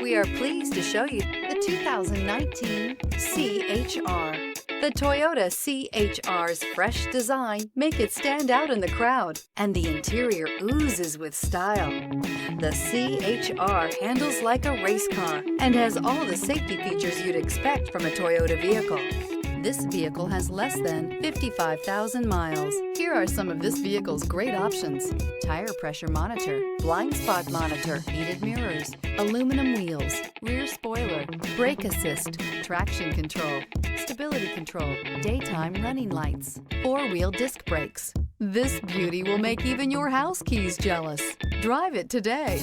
We are pleased to show you the 2019 C-HR. The Toyota C-HR's fresh design make it stand out in the crowd, and the interior oozes with style. The C-HR handles like a race car and has all the safety features you'd expect from a Toyota vehicle. This vehicle has less than 55,000 miles. Here are some of this vehicle's great options: tire pressure monitor, blind spot monitor, heated mirrors, aluminum wheels, rear spoiler, brake assist, traction control, stability control, daytime running lights, four-wheel disc brakes. This beauty will make even your house keys jealous. Drive it today.